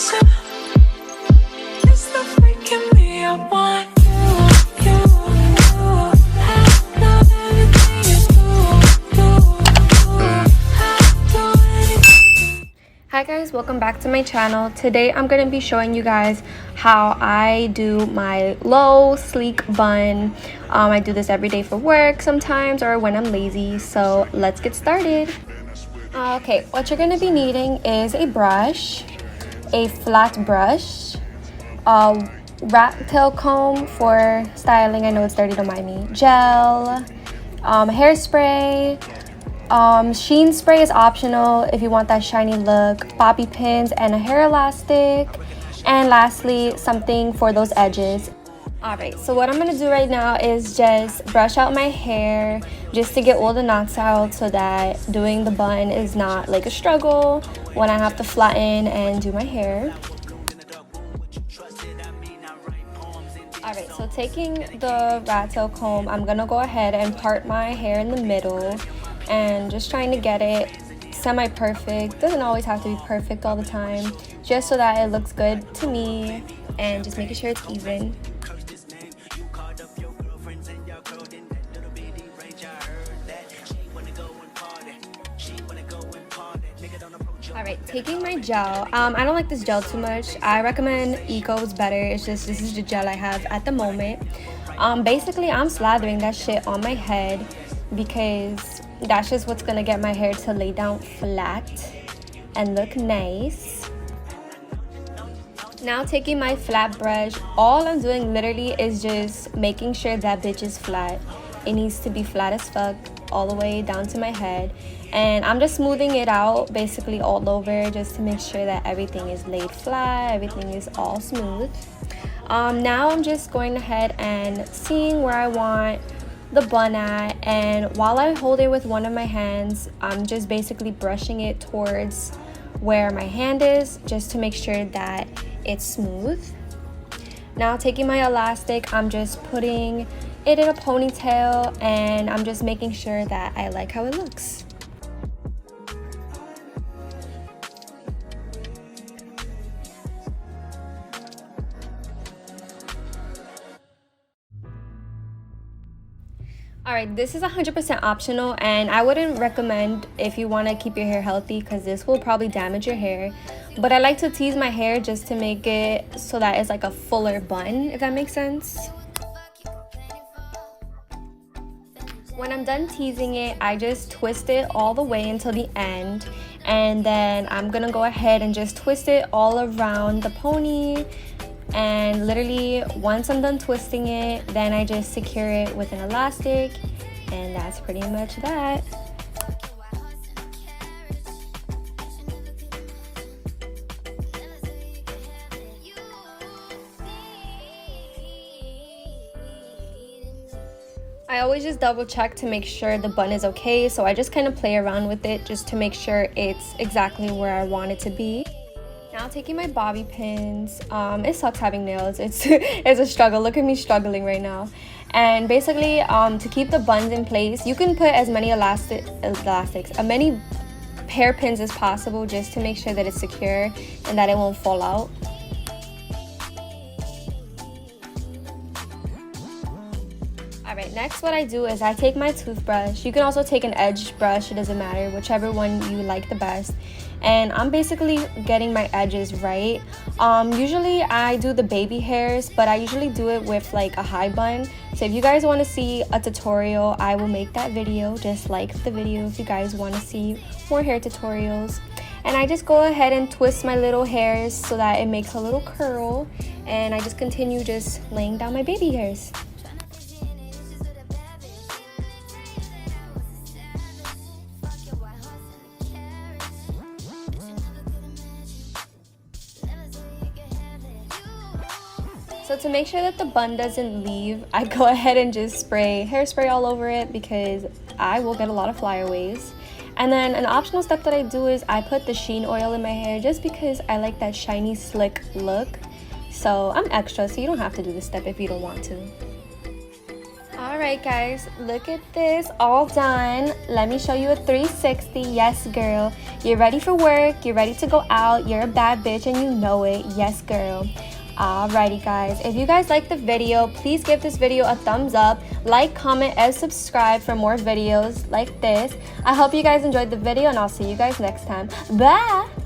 want you. It's the freaking me I want you. I love everything you do. Anything. Hi guys, welcome back to my channel. Today I'm going to be showing you guys how I do my low sleek bun. I do this every day for work sometimes or when I'm lazy, so let's get started. Okay, what you're going to be needing is a brush, a flat brush, a rat tail comb for styling, I know it's dirty, don't mind me, gel, hairspray, sheen spray is optional if you want that shiny look, bobby pins and a hair elastic, and lastly something for those edges. Alright, so what I'm going to do right now is just brush out my hair just to get all the knots out so that doing the bun is not like a struggle when I have to flatten and do my hair. Alright, so taking the rat tail comb, I'm going to go ahead and part my hair in the middle and just trying to get it semi-perfect. Doesn't always have to be perfect all the time, just so that it looks good to me and just making sure it's even. Alright, taking my gel. I don't like this gel too much. I recommend Eco's better. It's just this is the gel I have at the moment. Basically, I'm slathering that shit on my head because that's just what's gonna get my hair to lay down flat and look nice. Now taking my flat brush, all I'm doing literally is just making sure that bitch is flat. It needs to be flat as fuck all the way down to my head, and I'm just smoothing it out basically all over just to make sure that everything is laid flat, everything is all smooth. Now I'm just going ahead and seeing where I want the bun at, and while I hold it with one of my hands, I'm just basically brushing it towards where my hand is just to make sure that it's smooth. Now taking my elastic, I'm just putting it in a ponytail and I'm just making sure that I like how it looks. Alright, this is 100% optional and I wouldn't recommend if you want to keep your hair healthy because this will probably damage your hair. But I like to tease my hair just to make it so that it's like a fuller bun, if that makes sense. When I'm done teasing it, I just twist it all the way until the end. And then I'm gonna go ahead and just twist it all around the pony. And literally once I'm done twisting it, then I just secure it with an elastic, and that's pretty much that. I always just double check to make sure the bun is okay, so I just kind of play around with it just to make sure it's exactly where I want it to be. Now taking my bobby pins, it sucks having nails, it's a struggle. Look at me struggling right now. And basically to keep the buns in place, you can put as many many hairpins as possible just to make sure that it's secure and that it won't fall out. Alright, next what I do is I take my toothbrush. You can also take an edge brush, it doesn't matter, whichever one you like the best. And I'm basically getting my edges right. Usually I do the baby hairs, but I usually do it with like a high bun. So if you guys want to see a tutorial, I will make that video. Just like the video if you guys want to see more hair tutorials. And I just go ahead and twist my little hairs so that it makes a little curl. And I just continue just laying down my baby hairs. So to make sure that the bun doesn't leave, I go ahead and just spray hairspray all over it because I will get a lot of flyaways. And then an optional step that I do is I put the sheen oil in my hair just because I like that shiny slick look. So I'm extra, so you don't have to do this step if you don't want to. Alright guys, look at this, all done. Let me show you a 360. Yes girl, you're ready for work, you're ready to go out, you're a bad bitch and you know it. Yes girl. Alrighty guys, if you guys like the video, please give this video a thumbs up, like, comment, and subscribe for more videos like this. I hope you guys enjoyed the video and I'll see you guys next time. Bye!